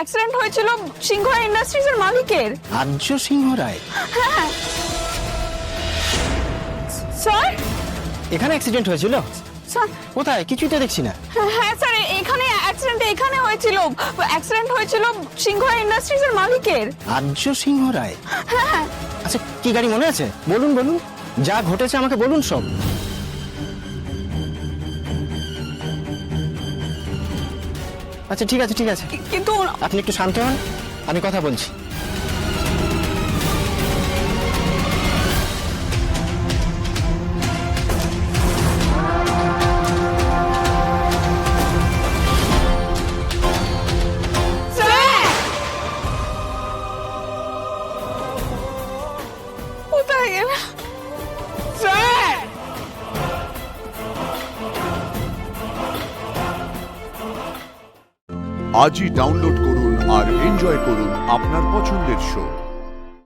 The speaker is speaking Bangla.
অ্যাক্সিডেন্ট হয়েছিল সিংহরায় ইন্ডাস্ট্রিজের মালিকের। আর্য সিংহ রায়? হ্যাঁ স্যার। এখানে অ্যাক্সিডেন্ট হয়েছিল? স্যার কোথায়? কিছুই তো দেখছি না। হ্যাঁ স্যার, এখানে অ্যাক্সিডেন্ট এখানে হয়েছিল। অ্যাক্সিডেন্ট হয়েছিল সিংহরায় ইন্ডাস্ট্রিজের মালিকের। আর্য সিংহ রায়? হ্যাঁ আচ্ছা, কি গাড়ি মনে আছে? বলুন বলুন, যা ঘটেছে আমাকে বলুন সব। আচ্ছা ঠিক আছে ঠিক আছে, কিন্তু আপনি একটু শান্ত হন, আমি কথা বলছি। স্যার কোথায় গেল স্যার? আজই ডাউনলোড করুন আর এনজয় করুন আপনার পছন্দের শো।